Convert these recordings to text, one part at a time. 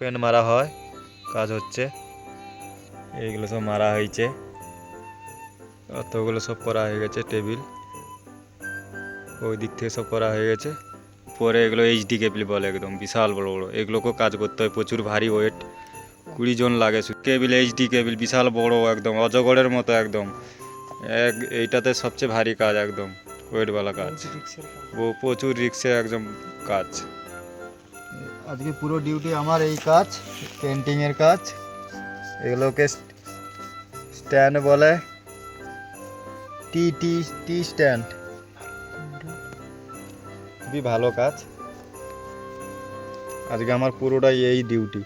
Paint মারা হয়, কাজ হচ্ছে। এইগুলো সব মারা হয়েছে, অতগুলো সব করা হয়ে গেছে। টেবিল ওই দিক থেকে সব করা হয়ে গেছে। পরে এগুলো এইচডি কেবিল বলে, একদম বিশাল বড় বড়। এগুলোকেও কাজ করতে হয়, প্রচুর ভারী ওয়েট, 20 জন লাগে। কেবিল এইচডি কেবিল বিশাল বড়, একদম অজগরের মতো একদম। এইটাতে সবচেয়ে ভারী কাজ, একদম ওয়েটওয়ালা কাজ, প্রচুর রিক্সের একদম কাজ। আজকে পুরো ডিউটি আমার এই কাজ, পেন্টিংয়ের কাজ। এগুলোকে স্ট্যান্ড বলে, টি টি টি স্ট্যান্ড। খুবই ভালো কাজ। আজকে আমার পুরোটাই এই ডিউটি।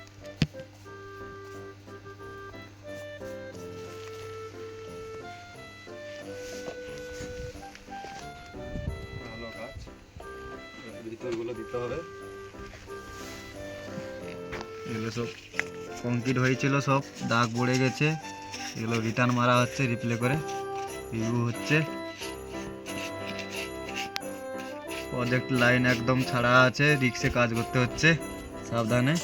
ভালো কাজ। ভিতরগুলো দিতে হবে। এগুলো সব কংক্রিট হয়েছিল, সব দাগ পড়ে গেছে। এগুলো রিটার্ন মারা হচ্ছে, রিপ্লে করে রিভিউ হচ্ছে। প্রজেক্ট লাইন একদম ছাড়া আছে, রিক্সে কাজ করতে হচ্ছে, সাবধানে।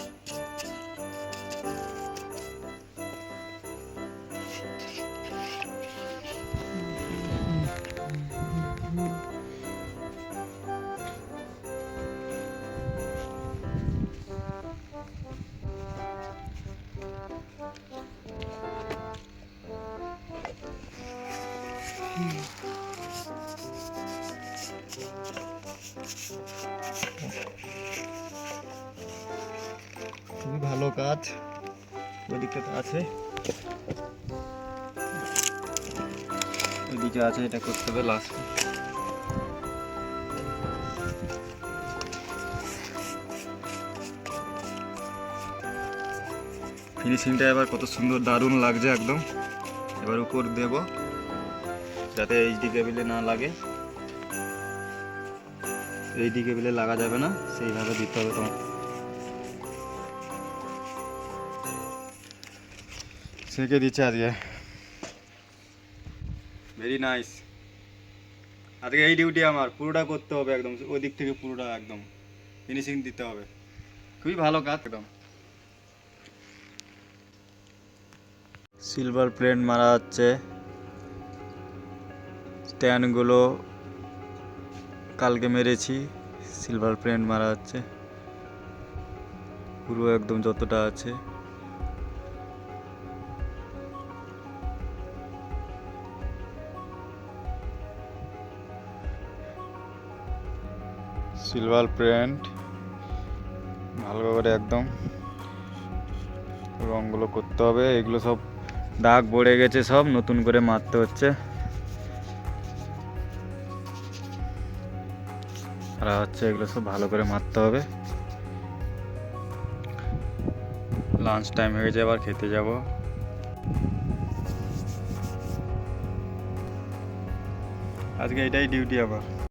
খুবই ভালো কাজ। ওইদিকটা আছে, ওইদিকে আছে, এটা করতে হবে লাস্ট। ফিনিশিংটা এবার কত সুন্দর, দারুণ লাগছে একদম। এবার উপর দেব যাতে এইচডি কেবিলে না লাগে। এইচডি কেবিলে লাগা যাবে না, সেইভাবে দিতে হবে তোমার। সেঁকে দিচ্ছে আজকে, ভেরি নাইস। আজকে এই ডিউটি আমার, পুরোটা করতে হবে একদম, ওই দিক থেকে পুরোটা একদম ফিনিশিং দিতে হবে। খুবই ভালো কাজ একদম। সিলভার প্লেট মারা হচ্ছে, স্ট্যান্ডগুলো কালকে মেরেছি, সিলভার প্লেট মারা হচ্ছে পুরো একদম যতটা আছে। সিলভার প্রিন্ট ভালো করে একদম রঙগুলো করতে হবে। এগুলো সব দাগ পড়ে গেছে, সব নতুন করে মারতে হচ্ছে, মারা হচ্ছে। এগুলো সব ভালো করে মারতে হবে। লাঞ্চ টাইম হয়ে গেছে, আবার খেতে যাব। আজকে এটাই ডিউটি আমার।